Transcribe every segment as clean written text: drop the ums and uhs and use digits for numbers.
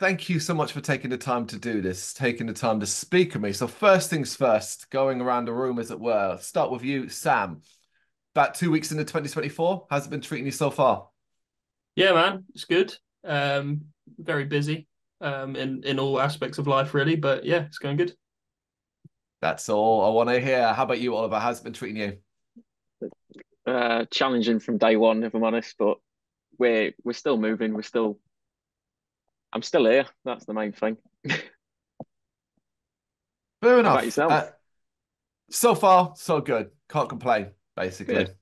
thank you so much for taking the time to do this, taking the time to speak with me. So first things first, going around the room as it were. Start with you, Sam. About 2 weeks into 2024. How's it been treating you so far? Yeah, man, it's good. Very busy in all aspects of life, really. But yeah, it's going good. That's all I want to hear. How about you, Oliver? How's it been treating you? Challenging from day one, if I'm honest, but we're still moving. I'm still here. That's the main thing. Fair How about enough. yourself? So far, so good. Can't complain, basically. Good.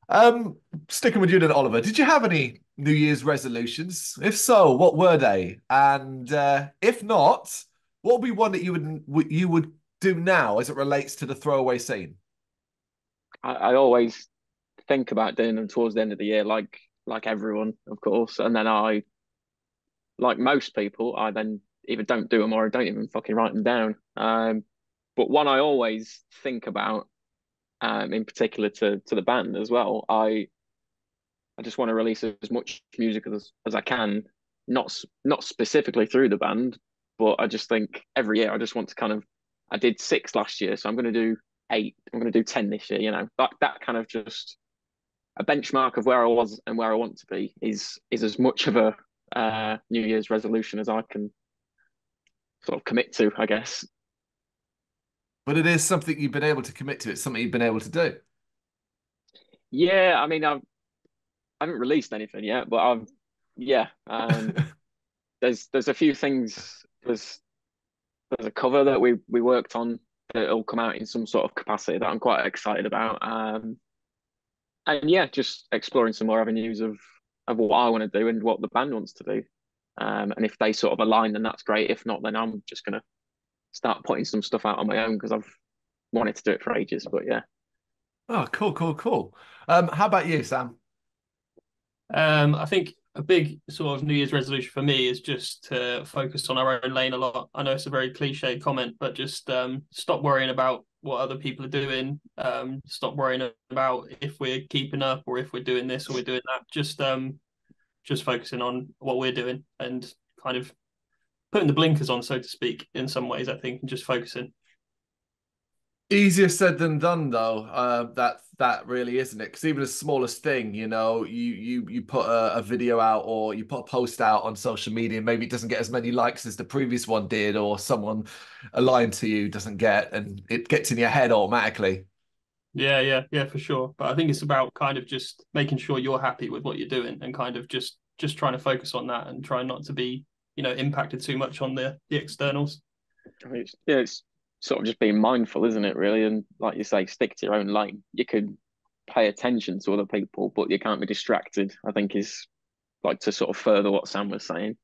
Um, Sticking with you then, Oliver, did you have any New Year's resolutions? If so, what were they? And if not, what would be one that you would do now as it relates to the throwaway scene? I always think about doing them towards the end of the year, like everyone, of course. And then like most people, I then either don't do them or I don't even fucking write them down. But one I always think about, in particular to the band as well. I just want to release as much music as I can, not specifically through the band, but I just think every year I just want to kind of. I did six last year, so I'm going to do eight. I'm going to do 10 this year. That kind of just a benchmark of where I was and where I want to be is as much of a New Year's resolution as I can sort of commit to, I guess. But it is something you've been able to commit to. It's something you've been able to do. Yeah, I mean, I haven't released anything yet, but yeah. There's a few things. There's a cover that we worked on that'll come out in some sort of capacity that I'm quite excited about. And yeah, just exploring some more avenues of what I want to do and what the band wants to do. And if they sort of align, then that's great. If not, then I'm just gonna start putting some stuff out on my own because I've wanted to do it for ages. But yeah. Oh, cool, cool, cool. How about you, Sam? I think a big sort of New Year's resolution for me is just to focus on our own lane a lot. I know it's a very cliche comment, but just stop worrying about what other people are doing. Stop worrying about if we're keeping up or if we're doing this or we're doing that. Just focusing on what we're doing and kind of putting the blinkers on, so to speak, in some ways, I think, and just focusing. Easier said than done, though. That really isn't it? Because even the smallest thing, you put a video out or you put a post out on social media, maybe it doesn't get as many likes as the previous one did, or someone aligned to you doesn't get, and it gets in your head automatically. Yeah, for sure. But I think it's about kind of just making sure you're happy with what you're doing and kind of just trying to focus on that and try not to be, impacted too much on the externals. I mean, it's sort of just being mindful, isn't it, really? And like you say, stick to your own lane. You could pay attention to other people, but you can't be distracted, I think is like to sort of further what Sam was saying.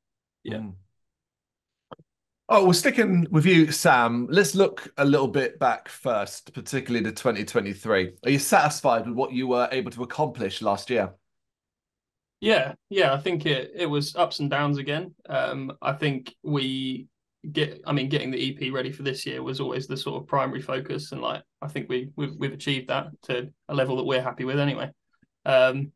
Yeah. Mm. Oh, well, sticking with you, Sam, let's look a little bit back first, particularly to 2023. Are you satisfied with what you were able to accomplish last year? Yeah, I think it was ups and downs again. I think getting the EP ready for this year was always the sort of primary focus, and like I think we've achieved that to a level that we're happy with anyway. Um,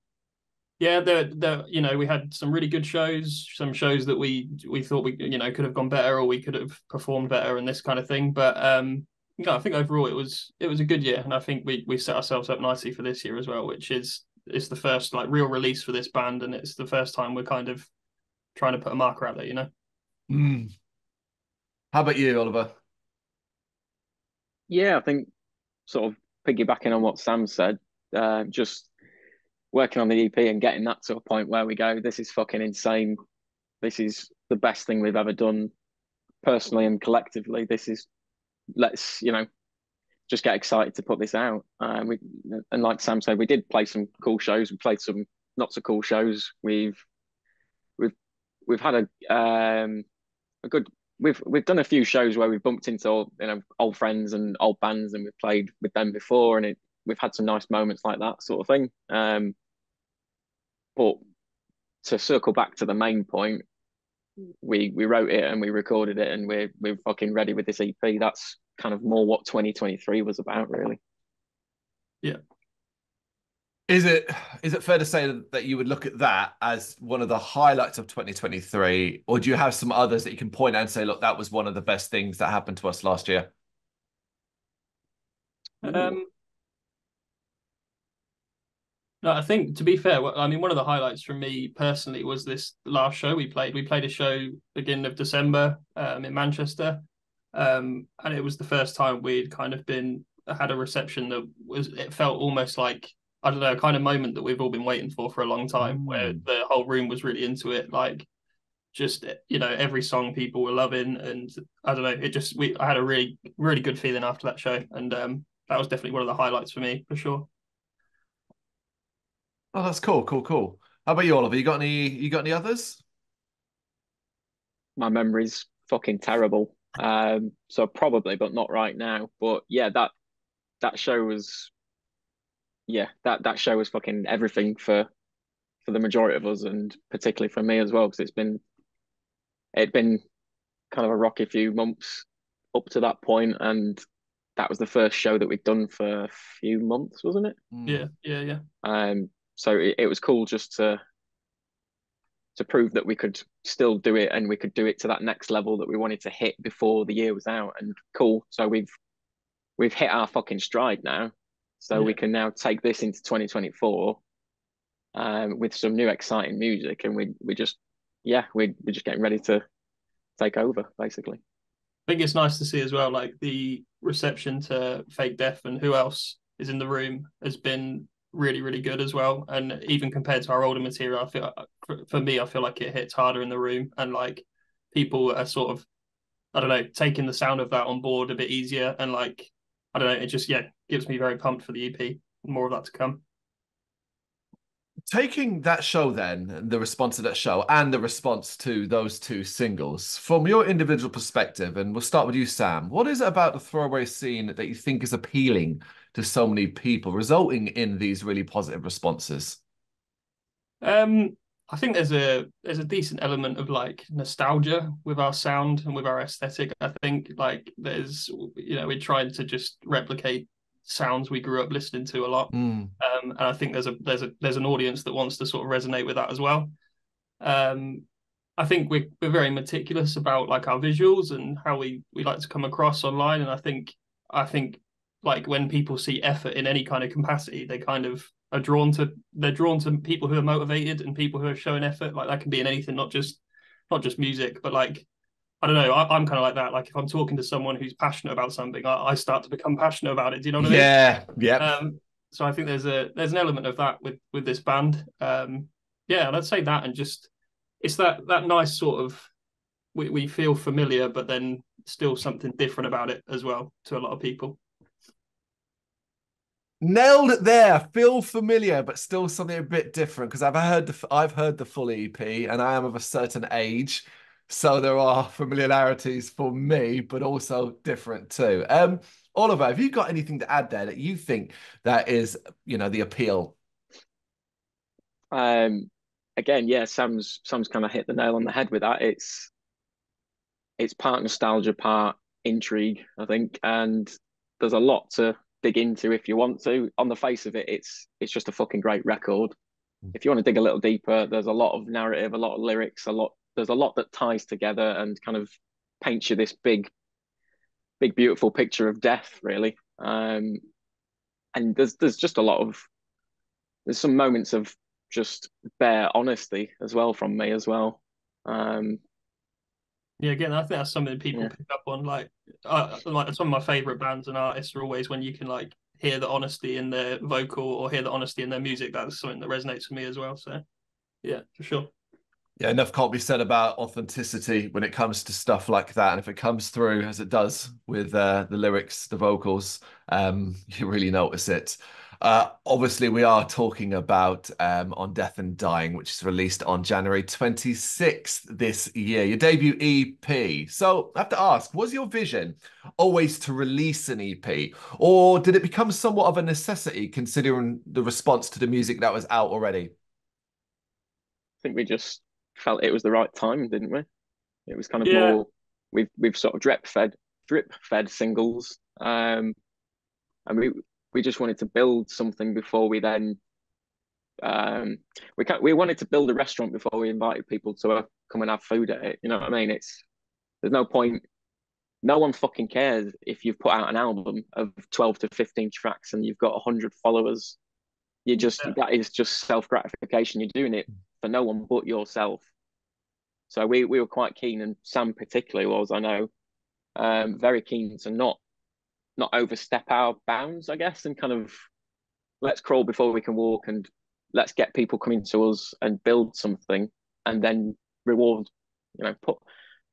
yeah, we had some really good shows, some shows that we thought we could have gone better or we could have performed better and this kind of thing. But I think overall it was a good year, and I think we set ourselves up nicely for this year as well, which is it's the first like real release for this band, and it's the first time we're kind of trying to put a marker out there. Mm. How about you, Oliver? Yeah, I think sort of piggybacking on what Sam said, just working on the EP and getting that to a point where we go, this is fucking insane. This is the best thing we've ever done personally and collectively. Let's, just get excited to put this out. And like Sam said, we did play some cool shows. We played some not so cool shows. We've we've had a good. We've done a few shows where we've bumped into old friends and old bands, and we've played with them before, and we've had some nice moments like that sort of thing. But to circle back to the main point, we wrote it and we recorded it, and we're fucking ready with this EP. That's kind of more what 2023 was about, really. Yeah. Is it fair to say that you would look at that as one of the highlights of 2023, or do you have some others that you can point out and say, look, that was one of the best things that happened to us last year? Um, no, I think to be fair, I mean, one of the highlights for me personally was this last show we played. We played a show beginning of December in Manchester, and it was the first time we'd kind of been had a reception that was it felt almost like I don't know, a kind of moment that we've all been waiting for a long time, where Mm. the whole room was really into it, like just every song people were loving, and I don't know, it just we I had a really good feeling after that show, and that was definitely one of the highlights for me for sure. Oh, that's cool, cool, cool. How about you, Oliver? You got any others? My memory's fucking terrible. So probably, but not right now. But yeah, that show was that show was fucking everything for the majority of us, and particularly for me as well, because it'd been kind of a rocky few months up to that point, and that was the first show that we'd done for a few months, wasn't it? Mm. Yeah. So it was cool just to prove that we could still do it, and we could do it to that next level that we wanted to hit before the year was out. And cool. So we've hit our fucking stride now. So Yeah. we can now take this into 2024 with some new exciting music, and we just we're just getting ready to take over basically. I think it's nice to see as well, like the reception to Fake Death and who else is in the room has been really good as well. And even compared to our older material, I feel for me, I feel like it hits harder in the room, and like people are sort of, I don't know, taking the sound of that on board a bit easier, and like I don't know, it just gives me very pumped for the EP. More of that to come. Taking that show then, the response to that show and the response to those two singles, from your individual perspective, and we'll start with you, Sam, what is it about the Throwaway Scene that you think is appealing to so many people, resulting in these really positive responses? Um, I think there's a decent element of like nostalgia with our sound and with our aesthetic. I think like there's we're trying to just replicate sounds we grew up listening to a lot. Mm. And I think there's an audience that wants to sort of resonate with that as well. Um, I think we're very meticulous about like our visuals and how we like to come across online. And I think like when people see effort in any kind of capacity, they kind of they're drawn to people who are motivated and people who are showing effort. Like that can be in anything, not just music, but like I don't know. I'm kind of like that. Like if I'm talking to someone who's passionate about something, I start to become passionate about it. Do you know what I mean? Yeah, yep. So I think there's an element of that with this band. Yeah, let's say that, and just it's that nice sort of we feel familiar, but then still something different about it as well to a lot of people. Nailed it there. Feel familiar, but still something a bit different because I've heard the full EP, and I am of a certain age, so there are familiarities for me, but also different too. Oliver, have you got anything to add there that you think that is, the appeal? Um, Again, yeah, Sam's kind of hit the nail on the head with that. It's part nostalgia, part intrigue, I think, and there's a lot to dig into if you want to. On the face of it, it's just a fucking great record. If you want to dig a little deeper, there's a lot of narrative, a lot of lyrics, there's a lot that ties together and kind of paints you this big beautiful picture of death, really. And there's just a lot of there's some moments of just bare honesty as well from me as well. Um, Yeah, again, I think that's something people yeah, pick up on. Like some of my favorite bands and artists are always when you can like hear the honesty in their vocal or hear the honesty in their music. That's something that resonates with me as well. So yeah, for sure. Yeah, enough can't be said about authenticity when it comes to stuff like that. And if it comes through as it does with the lyrics, the vocals, you really notice it. Obviously, we are talking about On Death and Dying, which is released on January 26th this year, your debut EP. So I have to ask, was your vision always to release an EP, or did it become somewhat of a necessity considering the response to the music that was out already? I think we just felt it was the right time, didn't we? It was kind of Yeah, more we've sort of drip fed singles, and we just wanted to build something before we then We wanted to build a restaurant before we invited people to come and have food at it. You know what I mean? There's no point. No one fucking cares if you've put out an album of 12 to 15 tracks and you've got 100 followers. That is just self gratification. You're doing it for no one but yourself. So we were quite keen, and Sam particularly was, I know, very keen to not overstep our bounds, I guess, and kind of let's crawl before we can walk, and let's get people coming to us and build something, and then reward.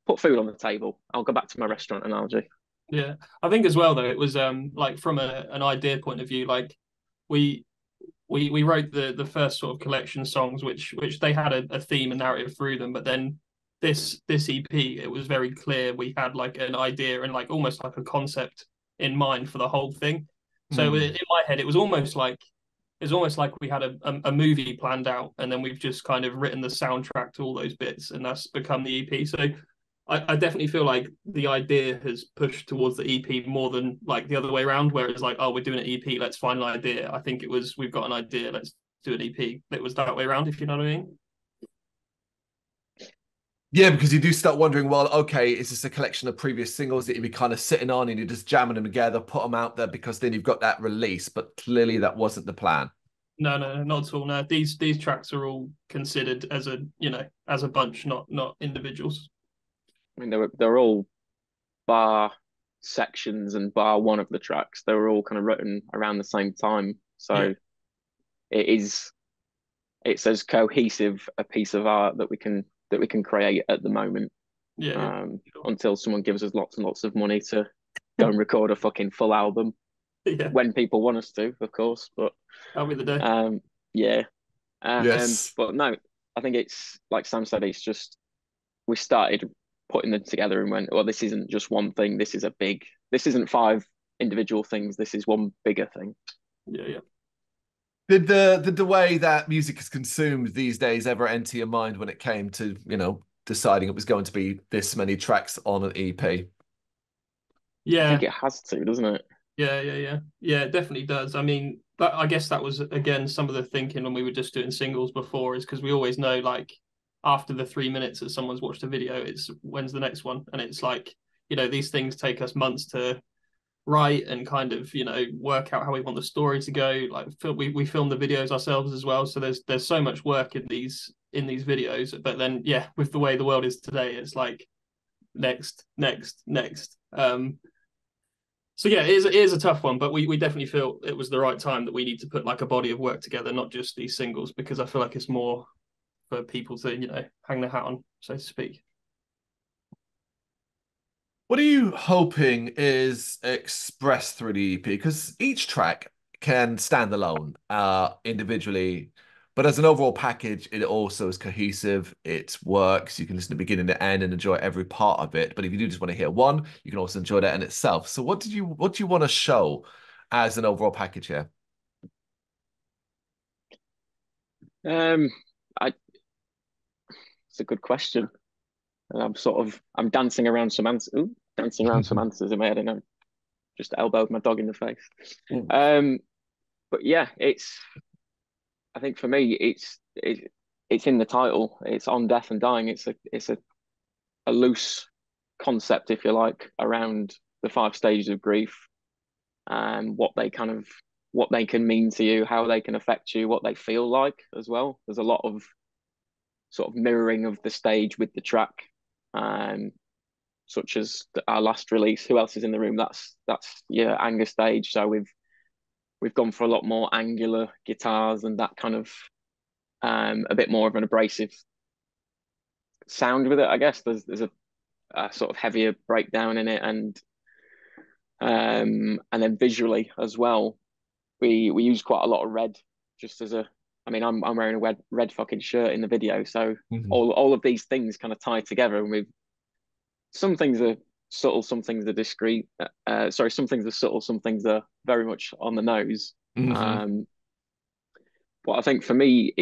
Put food on the table. I'll go back to my restaurant analogy. Yeah, I think as well though it was like from an idea point of view, like we wrote the first sort of collection songs, which they had a theme and narrative through them, but then this EP, it was very clear we had like an idea and like almost like a concept in mind for the whole thing. So in my head, it was almost like we had a movie planned out, and then we've just kind of written the soundtrack to all those bits, and that's become the EP. So I definitely feel like the idea has pushed towards the EP more than like the other way around, where it's like, oh, we're doing an EP, let's find an idea. I think it was, we've got an idea, let's do an EP. It was that way around, if you know what I mean. Yeah, because you do start wondering, well, okay, is this a collection of previous singles that you'd be kind of sitting on and you're just jamming them together, put them out there because then you've got that release, but clearly that wasn't the plan. No, not at all. No, these tracks are all considered as a bunch, not individuals. I mean, they're all bar sections and bar one of the tracks. They were all kind of written around the same time, so it's as cohesive a piece of art that we can create at the moment. Sure. Until someone gives us lots and lots of money to go and record a fucking full album. When people want us to, of course. But that'll be the day. Yes. But no, I think it's like Sam said. It's just we started putting them together and went, well, this isn't just one thing. This isn't 5 individual things. This is one bigger thing. Yeah. Did the way that music is consumed these days ever enter your mind when it came to, deciding it was going to be this many tracks on an EP? Yeah. I think it has to, doesn't it? Yeah. Yeah, it definitely does. I mean, I guess that was, again, some of the thinking when we were just doing singles before, is because we always know, like, after the 3 minutes that someone's watched a video, it's when's the next one? And it's like, these things take us months to write and kind of, work out how we want the story to go. Like, we film the videos ourselves as well. So there's so much work in these videos. But then, yeah, with the way the world is today, it's like next. So yeah, it is a tough one, but we definitely feel it was the right time that we need to put like a body of work together, not just these singles, because I feel like it's more for people to, hang their hat on, so to speak. What are you hoping is expressed through the EP? Because each track can stand alone, individually, but as an overall package, it also is cohesive. It works. You can listen to beginning to end and enjoy every part of it. But if you do just want to hear one, you can also enjoy that in itself. So what do you want to show as an overall package here? I It's a good question. And I'm dancing around some answers. Dancing around some answers in my head, and I just elbowed my dog in the face. But yeah, I think for me, it's in the title. It's on death and dying. It's a loose concept, if you like, around the 5 stages of grief and what they can mean to you, how they can affect you, what they feel like as well. There's a lot of sort of mirroring of the stage with the track, such as our last release. Who else is in the room? That's your anger stage. So we've gone for a lot more angular guitars and that kind of a bit more of an abrasive sound with it. I guess there's a sort of heavier breakdown in it, and then visually as well, we use quite a lot of red. Just as I mean, I'm wearing a red fucking shirt in the video, so all of these things kind of tie together, and some things are subtle, some things are discreet. Some things are subtle, some things are very much on the nose. But I think for me,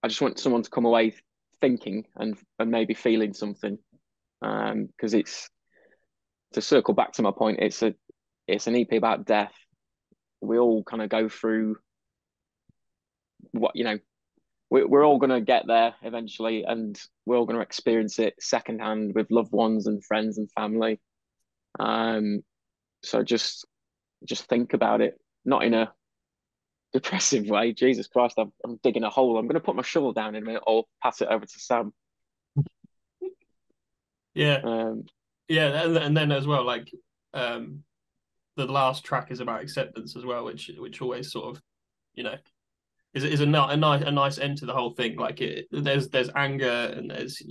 I just want someone to come away thinking and maybe feeling something, because it's, to circle back to my point, it's an EP about death. We all kind of go through what we're all going to get there eventually, and we're all going to experience it secondhand with loved ones and friends and family. So just think about it, not in a depressive way. Jesus Christ, I'm digging a hole. I'm going to put my shovel down in a minute, or pass it over to Sam. Yeah, Um, yeah, and then as well, like the last track is about acceptance as well, which always sort of, you know, is a nice end to the whole thing. Like there's anger and there's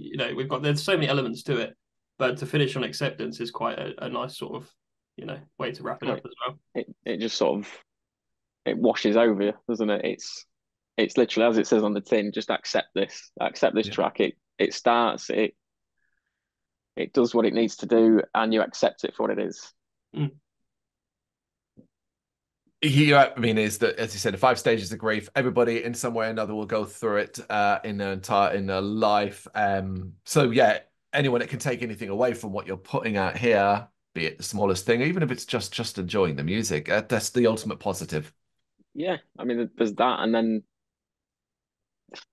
there's so many elements to it, but to finish on acceptance is quite a nice sort of way to wrap it up as well. it just sort of it washes over you, doesn't it? It's literally as it says on the tin. Just accept this Yeah. track. It starts. It does what it needs to do, and you accept it for what it is. Mm. Yeah, I mean, is that as you said, the 5 stages of grief. Everybody in some way or another will go through it in their life. So yeah, anyone that can take anything away from what you're putting out here, be it the smallest thing, even if it's just enjoying the music, that's the ultimate positive. Yeah, I mean, there's that, and then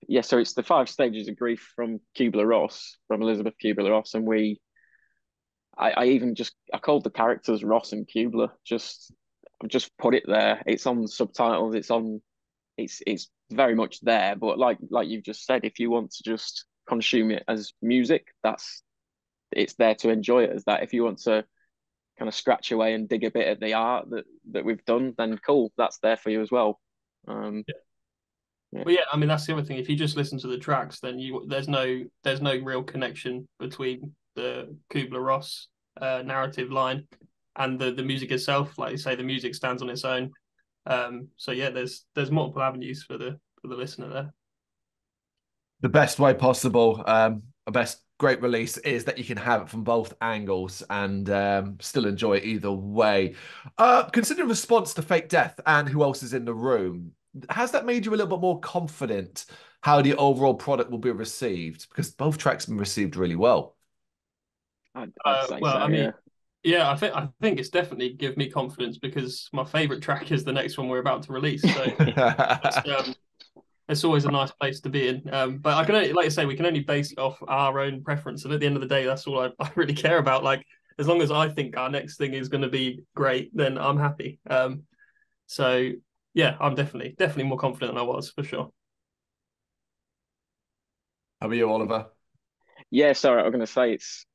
yeah, so it's the 5 stages of grief from Kubler-Ross, from Elizabeth Kubler-Ross, and I even just I called the characters Ross and Kubler. Just put it there. It's on subtitles. It's very much there. But like you've just said, if you want to just consume it as music, it's there to enjoy it as that. If you want to kind of scratch away and dig a bit at the art that we've done, then cool, that's there for you as well. Yeah. Yeah. Well, yeah, I mean that's the other thing. If you just listen to the tracks, then there's no real connection between the Kubler-Ross narrative line and the music itself. Like you say, the music stands on its own. So yeah, there's multiple avenues for the listener there. The best way possible, a best great release is that you can have it from both angles and still enjoy it either way. Considering response to Fake Death and Who Else Is in the Room, has that made you a little bit more confident how the overall product will be received? Because both tracks have been received really well. I'd say Well, so. I mean, Yeah. yeah, I think it's definitely give me confidence because my favorite track is the next one we're about to release. So it's it's always a nice place to be in. But I can only, like I say, we can only base it off our own preference, and at the end of the day, that's all I really care about. Like as long as I think our next thing is going to be great, then I'm happy. So yeah, I'm definitely more confident than I was for sure. How about you, Oliver? Yeah, sorry, I'm going to say it's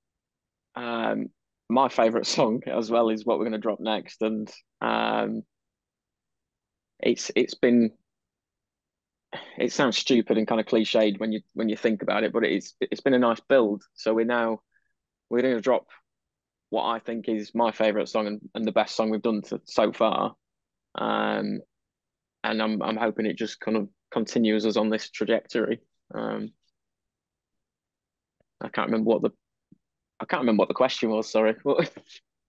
um, my favorite song as well is what we're going to drop next, and um, it's been it sounds stupid and kind of cliched when you think about it, but it's been a nice build. So we're going to drop what I think is my favorite song and the best song we've done so far, um, and I'm hoping it just kind of continues us on this trajectory. Um, I can't remember what the question was. Sorry.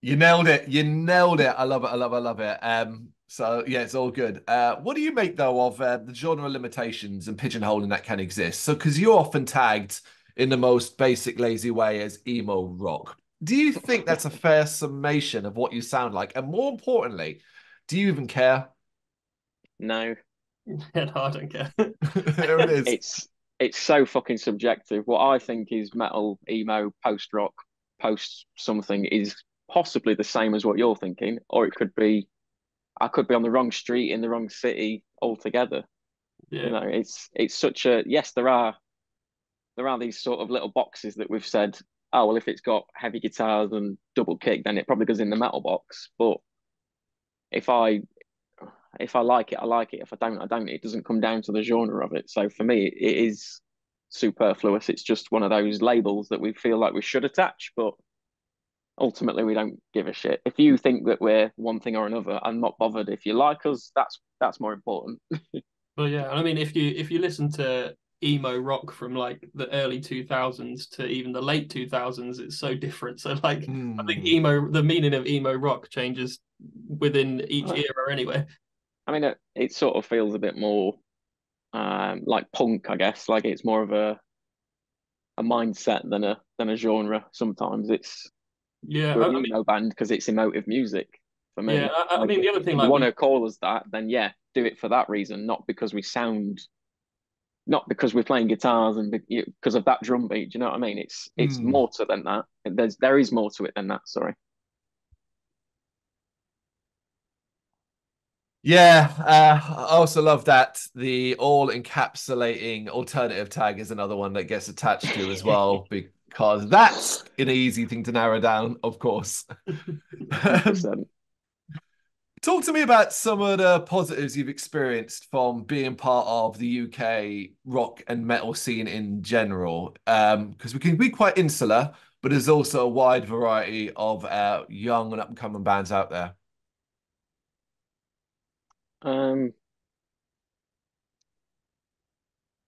You nailed it. You nailed it. I love it. I love it. I love it. So yeah, it's all good. What do you make though of the genre limitations and pigeonholing that can exist? So because you're often tagged in the most basic, lazy way as emo rock. Do you think that's a fair summation of what you sound like? And more importantly, do you even care? No, Yeah, no, I don't care. There it is. it's so fucking subjective. What I think is metal, emo, post rock, post something is possibly the same as what you're thinking, or it could be I could be on the wrong street in the wrong city altogether. Yeah, It's such a yes. There are these sort of little boxes that we've said. Oh well, if it's got heavy guitars and double kick, then it probably goes in the metal box. But if I if I like it, I like it. If I don't, I don't. It doesn't come down to the genre of it. So for me, it is superfluous. It's just one of those labels that we feel like we should attach, but ultimately we don't give a shit. If you think that we're one thing or another, I'm not bothered. If you like us, that's more important. but yeah, and I mean, if you listen to emo rock from like the early 2000s to even the late 2000s, it's so different. So like, I think Hmm. the meaning of emo rock changes within each era anyway. I mean, it sort of feels a bit more like punk, I guess. Like it's more of a mindset than a genre. Sometimes it's Yeah, we're an emo band because it's emotive music for yeah. me. I Like mean, the other if thing, you like want to call us that, then yeah, do it for that reason, not because we're playing guitars and because of that drum beat. Do you know what I mean? It's Mm. more to than that. There is more to it than that. Sorry. Yeah, I also love that the all encapsulating alternative tag is another one that gets attached to as well, because that's an easy thing to narrow down, of course. 100%. Talk to me about some of the positives you've experienced from being part of the UK rock and metal scene in general. Because we can be quite insular, but there's also a wide variety of young and up-and-coming bands out there. Um,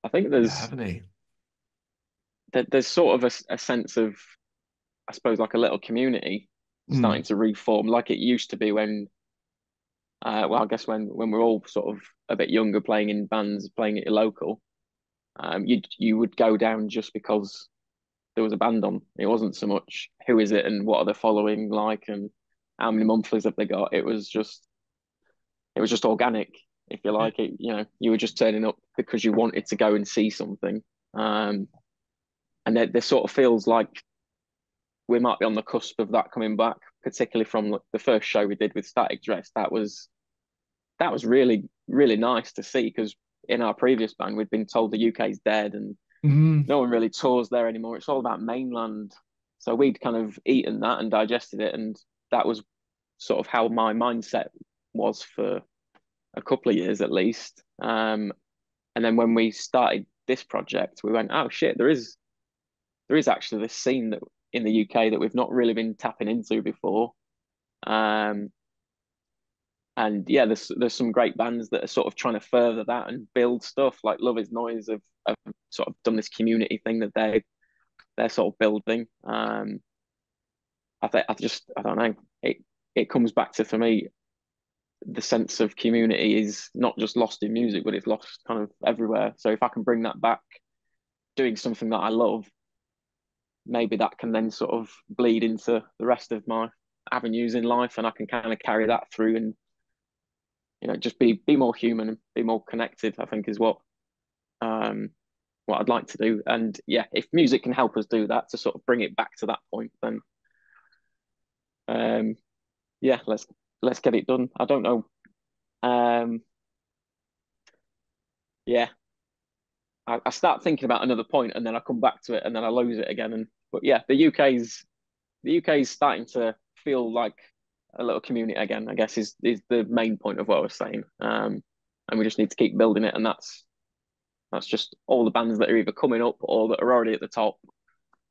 I think Yeah, haven't he? there's sort of a sense of, I suppose, like a little community starting Mm. to reform, like it used to be when, well, I guess when we're all sort of a bit younger, playing in bands, playing at your local. You would go down just because there was a band on. It wasn't so much who is it and what are they following like and how many monthlies have they got. It was just organic, if you like. It, you were just turning up because you wanted to go and see something. Um, and there sort of feels like we might be on the cusp of that coming back, particularly from like, the first show we did with Static Dress. That was really really nice to see because in our previous band we'd been told the UK's dead and Mm. no one really tours there anymore. It's all about mainland. So we'd kind of eaten that and digested it, and that was sort of how my mindset was for a couple of years at least. And then when we started this project, we went, oh shit, there is actually this scene that in the UK that we've not really been tapping into before. Um, and yeah, there's some great bands that are sort of trying to further that and build stuff like Love Is Noise have sort of done this community thing that they're sort of building. I don't know. It comes back to for me the sense of community is not just lost in music, but it's lost kind of everywhere. So if I can bring that back, doing something that I love, maybe that can then sort of bleed into the rest of my avenues in life, and I can kind of carry that through and just be more human and be more connected. I think is um what I'd like to do. And yeah, if music can help us do that to sort of bring it back to that point, then um yeah, let's get it done. I don't know. Um yeah, I start thinking about another point and then I come back to it and then I lose it again. And but yeah, the UK's starting to feel like a little community again, I guess is the main point of what I was saying. And we just need to keep building it, and that's just all the bands that are either coming up or that are already at the top.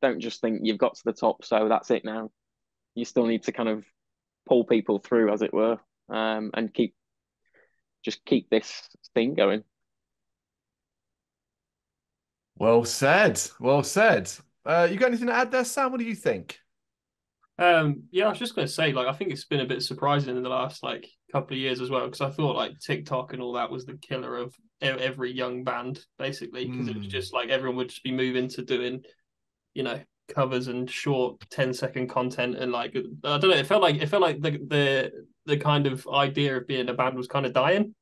Don't just think you've got to the top, so that's it now. You still need to kind of pull people through, as it were, and keep this thing going. Well said. Well said. You got anything to add there, Sam? What do you think? Yeah, I was just gonna say, like, I think it's been a bit surprising in the last like couple of years as well, because I thought like TikTok and all that was the killer of every young band, basically, because it was Mm. just like everyone would just be moving to doing, you know, covers and short 10-second content, and like I don't know, it felt like the kind of idea of being a band was kind of dying.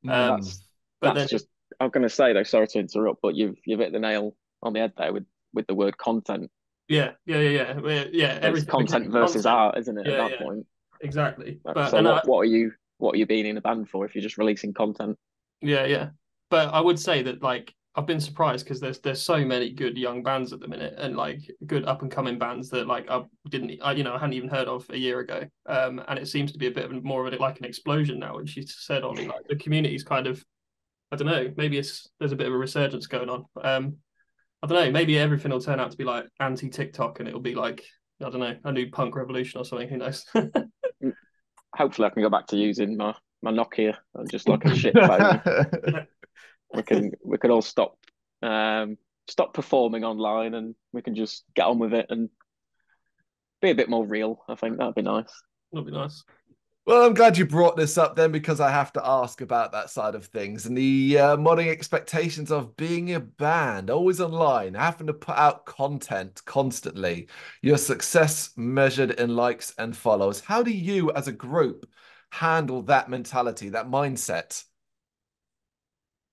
Well, Mm. that's But that's then just. I'm going to say though. Sorry to interrupt, but you've hit the nail on the head there with the word content. yeah, It's everything became content versus content. art, isn't it? At Yeah, that yeah, point. exactly. But So and what are you being in a band for if you're just releasing content? yeah. But I would say that like I've been surprised because there's so many good young bands at the minute, and like good up and coming bands that like I hadn't even heard of a year ago. And it seems to be a bit of more of like an explosion now. And she said, Ollie, like the community's kind of, I don't know, maybe there's a bit of a resurgence going on. I don't know, maybe everything will turn out to be like anti TikTok and it'll be like, I don't know, a new punk revolution or something. Who knows? Hopefully, I can go back to using my Nokia just like a shit phone. We can all stop performing online and we can just get on with it and be a bit more real. I think that'd be nice. That'll be nice. Well, I'm glad you brought this up then, because I have to ask about that side of things and the modding expectations of being a band, always online, having to put out content constantly, your success measured in likes and follows. How do you, as a group, handle that mentality, that mindset?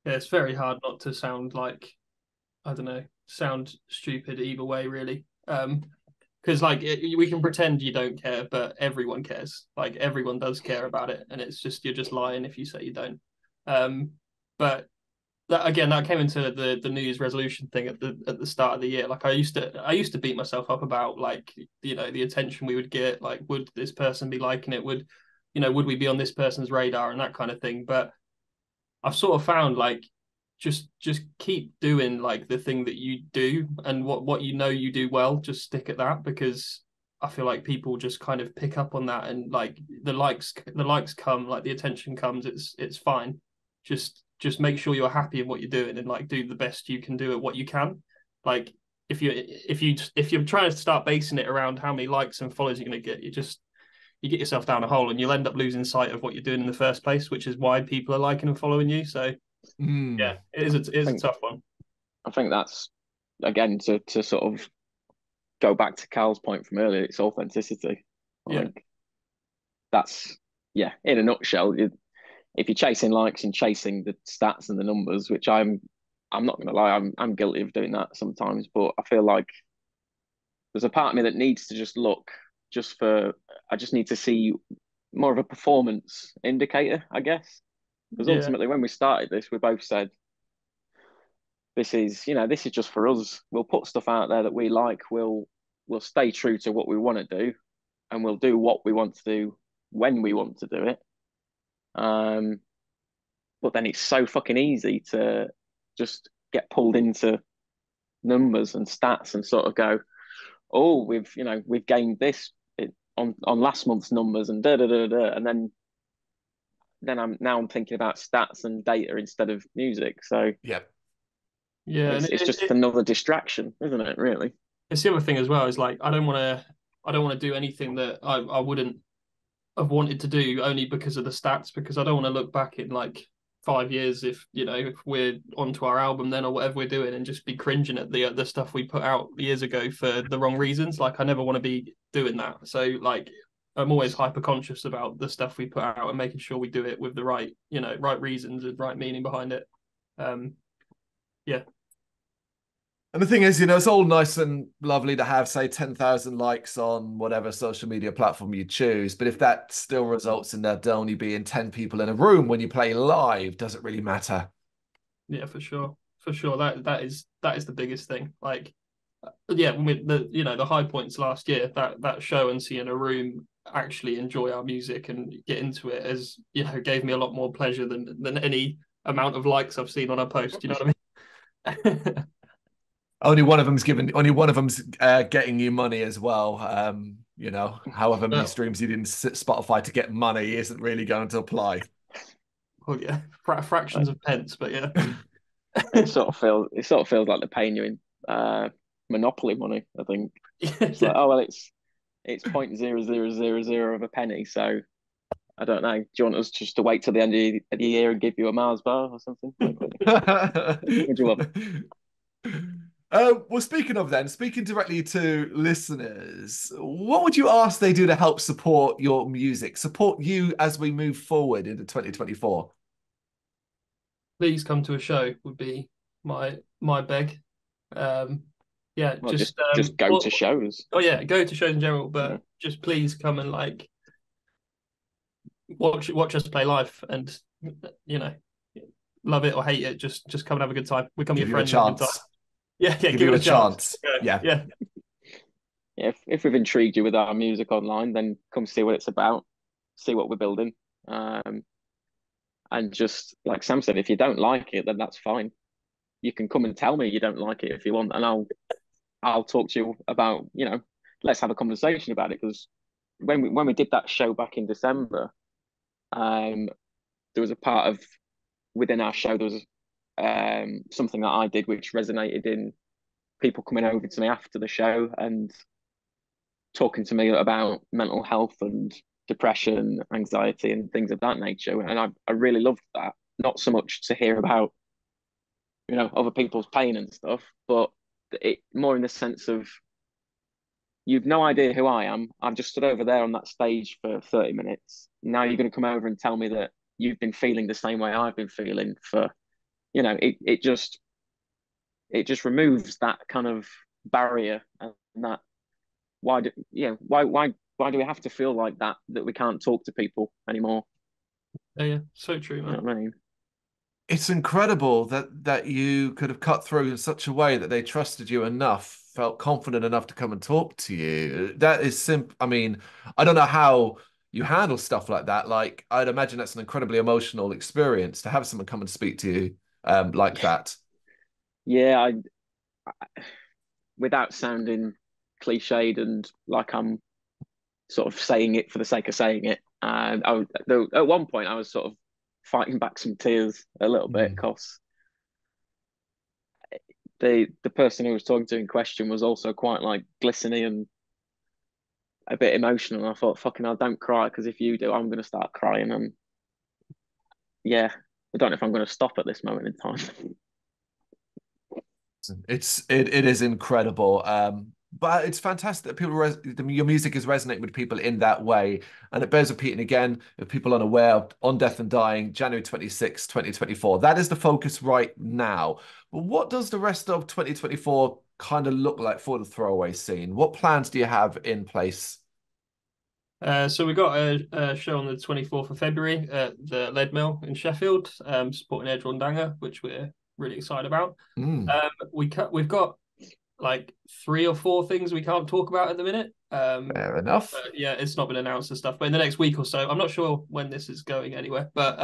Yeah, it's very hard not to sound like, I don't know, sound stupid either way, really. Because like we can pretend you don't care, but everyone cares. Like everyone does care about it, and it's just you're just lying if you say you don't. But that again, that came into the New Year's resolution thing at the start of the year. Like I used to beat myself up about like the attention we would get. Like, would this person be liking it? Would we be on this person's radar and that kind of thing? But I've sort of found like just keep doing like the thing that you do and what you do well. Just stick at that, because I feel like people just kind of pick up on that, and like the likes come, like the attention comes. It's fine. Just make sure you're happy in what you're doing, and like do the best you can do at what you can. Like if you're trying to start basing it around how many likes and follows you're going to get, you get yourself down a hole, and you'll end up losing sight of what you're doing in the first place, which is why people are liking and following you. So yeah, it is a tough one. I think that's again to sort of go back to Carl's point from earlier. It's authenticity. Yeah. Like that's in a nutshell. If you're chasing likes and chasing the stats and the numbers, which I'm not going to lie, I'm guilty of doing that sometimes. But I feel like there's a part of me that needs to just look I just need to see more of a performance indicator, I guess. Because Yeah. ultimately, when we started this, we both said this is just for us. We'll put stuff out there that we like. We'll stay true to what we want to do, and we'll do what we want to do when we want to do it. But then it's so fucking easy to just get pulled into numbers and stats and sort of go, oh, we've gained this on last month's numbers and da da da da, and then I'm thinking about stats and data instead of music. So Yeah. Yeah, and it's just another distraction, isn't it? Really. it's the other thing as well, is like I don't want to do anything that I wouldn't have wanted to do only because of the stats, because I don't want to look back in like 5 years if we're onto our album then or whatever we're doing and just be cringing at the stuff we put out years ago for the wrong reasons. Like I never want to be doing that. So like I'm always hyper conscious about the stuff we put out and making sure we do it with the right reasons and right meaning behind it. Yeah. And the thing is, it's all nice and lovely to have, say, 10,000 likes on whatever social media platform you choose. But if that still results in there only being 10 people in a room when you play live, does it really matter? Yeah, for sure. For sure. That is the biggest thing. Like, yeah, with the high points last year, that show and seeing a room actually enjoy our music and get into it gave me a lot more pleasure than any amount of likes I've seen on a post. You know what I mean? Only one of them's getting you money as well. However many streams you did in Spotify to get money isn't really going to apply. Well, yeah, fractions of pence, but yeah. It sort of feels like they're paying you in monopoly money, I think. It's like, oh well, it's 0.0000 of a penny, so I don't know. Do you want us just to wait till the end of the year and give you a Mars bar or something? What do you want? Well, speaking directly to listeners, what would you ask they do to help support your music, support you as we move forward into 2024? Please come to a show would be my beg. Yeah, well, just go to shows. Oh yeah, go to shows in general, but just please come and like watch us play live, and love it or hate it, just come and have a good time. Become your friend. Yeah, give it a chance. Yeah. If we've intrigued you with our music online, then come see what it's about, see what we're building, and just like Sam said, if you don't like it, then that's fine. You can come and tell me you don't like it if you want, and I'll talk to you about let's have a conversation about it. Because when we did that show back in December, there was a part of within our show there was something that I did which resonated in people coming over to me after the show and talking to me about mental health and depression, anxiety, and things of that nature. And I really loved that. Not so much to hear about other people's pain and stuff, but it more in the sense of you've no idea who I am. I've just stood over there on that stage for 30 minutes. Now you're going to come over and tell me that you've been feeling the same way I've been feeling for it just removes that kind of barrier, and that why do we have to feel like that we can't talk to people anymore? Yeah, so true, You know man. what I mean? It's incredible that you could have cut through in such a way that they trusted you enough, felt confident enough to come and talk to you. That is simple. I mean, I don't know how you handle stuff like that. Like, I'd imagine that's an incredibly emotional experience to have someone come and speak to you like that. Yeah, without sounding cliched and like I'm sort of saying it for the sake of saying it. And at one point, I was sort of fighting back some tears a little bit Mm. because the person who was talking to in question was also quite like glistening and a bit emotional. And I thought, fucking hell, don't cry, because if you do, I'm going to start crying. And yeah, I don't know if I'm going to stop at this moment in time. It is incredible. But it's fantastic that your music is resonating with people in that way. And it bears repeating again, if people are unaware, On Death and Dying, January 26, 2024. That is the focus right now. But what does the rest of 2024 kind of look like for the Throwaway Scene? What plans do you have in place? So we got a show on the 24th of February at the Lead Mill in Sheffield, supporting Ed Rondanger, which we're really excited about. Mm, We've got like 3 or 4 things we can't talk about at the minute. fair enough. Yeah, it's not been announced and stuff. But in the next week or so, I'm not sure when this is going anywhere. But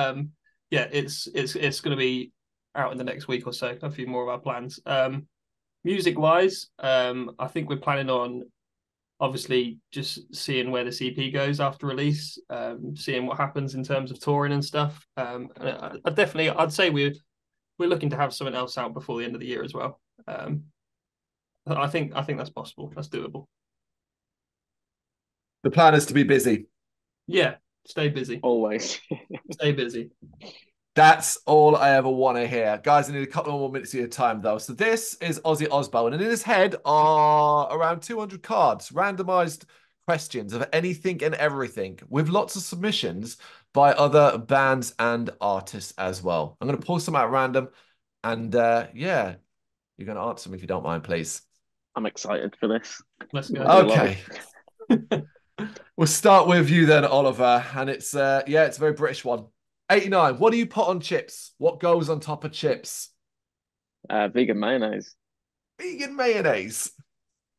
yeah, it's going to be out in the next week or so. A few more of our plans. Music wise, I think we're planning on obviously just seeing where the CP goes after release, seeing what happens in terms of touring and stuff. I'd say we're looking to have something else out before the end of the year as well. I think that's possible. That's doable. The plan is to be busy. Yeah, stay busy. Always. Stay busy. That's all I ever want to hear. Guys, I need a couple more minutes of your time, though. So this is Ozzy Osbourne, and in his head are around 200 cards, randomized questions of anything and everything, with lots of submissions by other bands and artists as well. I'm going to pull some out at random, and yeah, you're going to answer them if you don't mind, please. I'm excited for this. Let's I go. do love Okay. it. We'll start with you then, Oliver. And it's yeah, it's a very British one. 89. What do you put on chips? What goes on top of chips? Vegan mayonnaise. Vegan mayonnaise.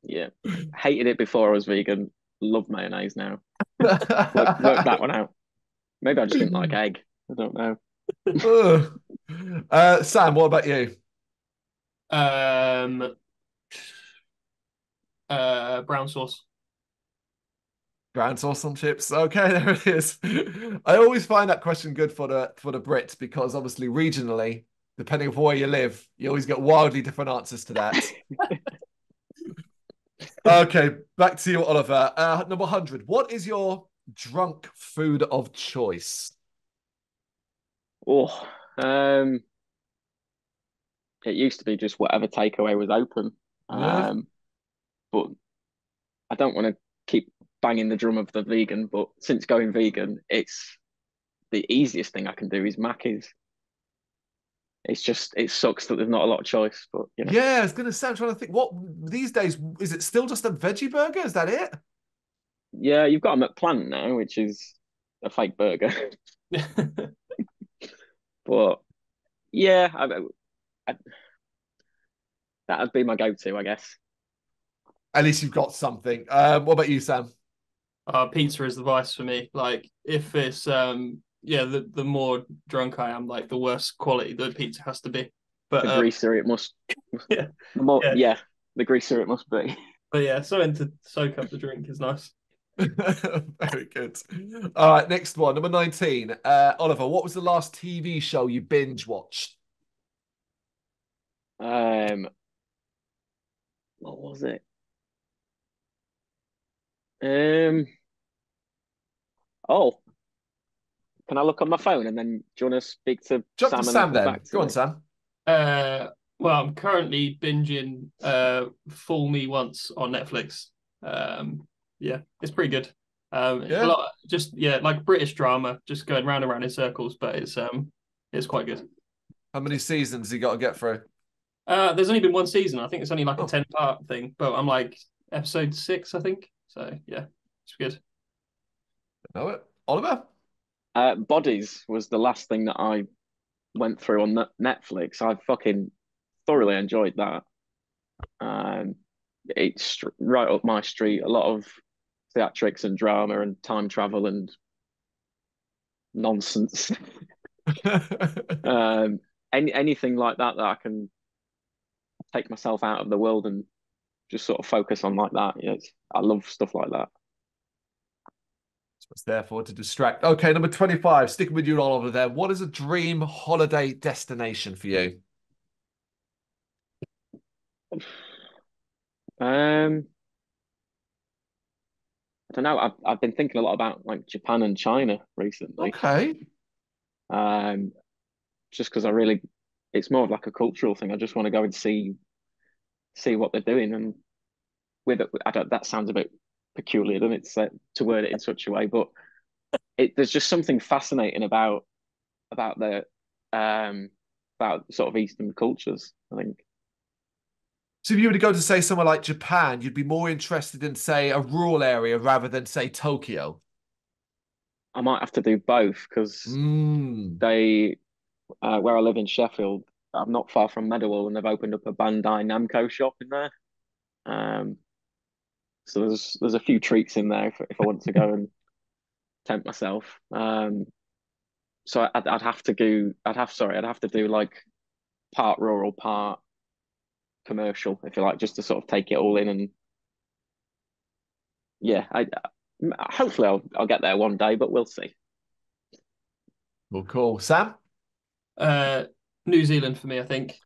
Yeah. Hated it before I was vegan. Love mayonnaise now. Work that one out. Maybe I just didn't like egg. I don't know. Sam, what about you? Um, brown sauce. Brown sauce on chips. Okay, there it is. I always find that question good for the Brits because obviously regionally, depending on where you live, you always get wildly different answers to that. Okay, back to you, Oliver. Number 100. What is your drunk food of choice? Oh, it used to be just whatever takeaway was open. Yeah. But I don't want to keep banging the drum of the vegan, but since going vegan, it's the easiest thing I can do is Mackey's. It sucks that there's not a lot of choice, but Yeah, I was gonna say, I'm trying to think what these days is it still just a veggie burger? Is that it? yeah, you've got a McPlant now, which is a fake burger. But yeah, I, that'd be my go-to, I guess. At least you've got something. What about you, Sam? Pizza is the vice for me. Like if it's yeah, the more drunk I am, like the worse quality the pizza has to be. But The greasier it must. yeah, The more, yeah, yeah, the greasier it must be. but yeah, something to soak up the drink is nice. Very good. All right, next one, number 19. Oliver, what was the last TV show you binge watched? Um, what was it? Um, oh, can I look on my phone and then do you want to speak to Jump to Sam and then Sam come then. back to Go on, me? Sam. Well, I'm currently binging Fool Me Once on Netflix. Yeah, it's pretty good. A Yeah. lot just yeah, like British drama, just going round and round in circles, but it's quite good. How many seasons you got to get through? There's only been one season. I think it's only like a Oh. 10-part thing, but I'm like episode 6, I think. So yeah, it's good. Know it, Oliver? Bodies was the last thing that I went through on Netflix. I fucking thoroughly enjoyed that. It's right up my street. A lot of theatrics and drama and time travel and nonsense. Anything like that that I can take myself out of the world and just sort of focus on like that. Yeah, I love stuff like that. That's what's there for, to distract. Okay, number 25. Sticking with you, Oliver. There. What is a dream holiday destination for you? I don't know. I've been thinking a lot about like Japan and China recently. Okay. Just because it's more of like a cultural thing. I just want to go and see what they're doing. And with it, that sounds a bit peculiar, doesn't it, to word it in such a way? But there's just something fascinating about the about sort of Eastern cultures, I think. So if you were to go to, say, somewhere like Japan, you'd be more interested in, say, a rural area rather than, say, Tokyo? I might have to do both because they, where I live in Sheffield, I'm not far from Meadowhall, and they've opened up a Bandai Namco shop in there. So there's a few treats in there if I want to go and tempt myself. So I'd have to do like part rural, part commercial, if you like, just to sort of take it all in. And yeah, hopefully I'll get there one day, but we'll see. Well, cool. Sam? New Zealand for me, I think.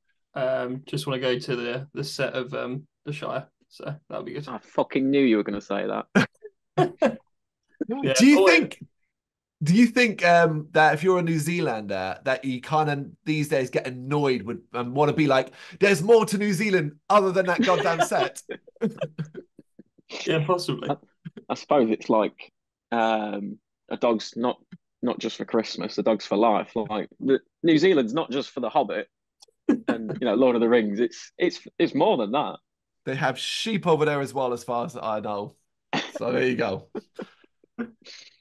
Just want to go to the set of the Shire, so that'll be good. I fucking knew you were going to say that. Yeah, Do you think that if you're a New Zealander, that you kind of these days get annoyed with and want to be like, there's more to New Zealand other than that goddamn set? Yeah, possibly. I suppose it's like a dog's not just for Christmas, a dog's for life. Like New Zealand's not just for The Hobbit and Lord of the Rings. It's more than that. They have sheep over there as well, as far as I know. So there you go.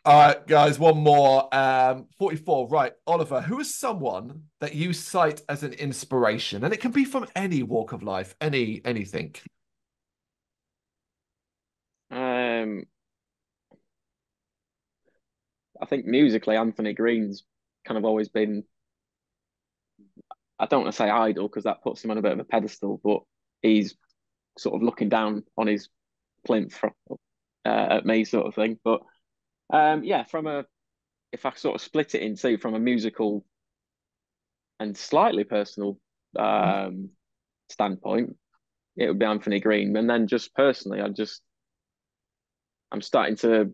All right, guys, one more. 44. Right, Oliver, who is someone that you cite as an inspiration? And it can be from any walk of life, anything. I think musically, Anthony Green's kind of always been, I don't want to say idol because that puts him on a bit of a pedestal, but he's sort of looking down on his plinth at me, sort of thing. But yeah, if I sort of split it into from a musical and slightly personal standpoint, it would be Anthony Green. And then just personally, I'm starting to,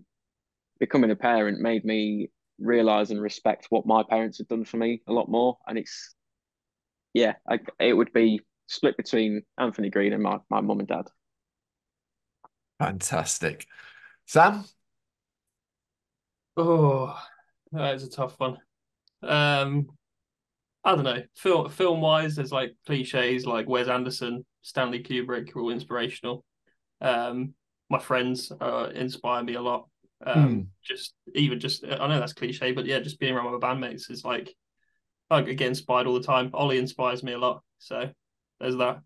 becoming a parent made me realize and respect what my parents had done for me a lot more. And it would be split between Anthony Green and my mum and dad. Fantastic. Sam? Oh, that is a tough one. I don't know. Film wise, there's like cliches like Wes Anderson, Stanley Kubrick, are all inspirational. My friends inspire me a lot. Just I know that's cliche, but yeah, just being around with my bandmates is like I get inspired all the time. Ollie inspires me a lot, so there's that.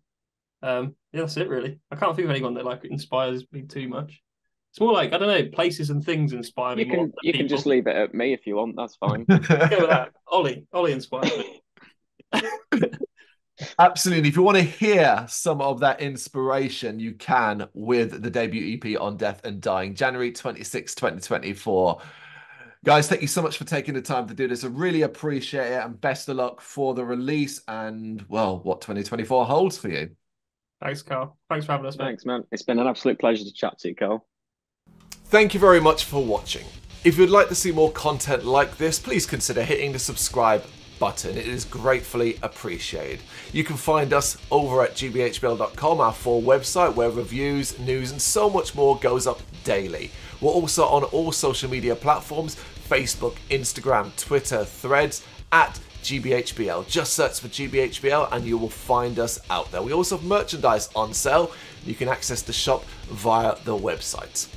Yeah, that's it really. I can't think of anyone that like inspires me too much. It's more like, I don't know, places and things inspire me more. You can just leave it at me if you want. That's fine. Go with that. Ollie inspires me. Absolutely. If you want to hear some of that inspiration, you can with the debut EP On Death and Dying, January 26, 2024. Guys, thank you so much for taking the time to do this. I really appreciate it, and best of luck for the release and, well, what 2024 holds for you. Thanks, Carl. Thanks for having us, man. Thanks, man. It's been an absolute pleasure to chat to you, Carl. Thank you very much for watching. If you'd like to see more content like this, please consider hitting the subscribe button. It is gratefully appreciated. You can find us over at gbhbl.com, our full website where reviews, news and so much more goes up daily. We're also on all social media platforms: Facebook, Instagram, Twitter, Threads, at GBHBL. Just search for GBHBL and you will find us out there. We also have merchandise on sale. You can access the shop via the website.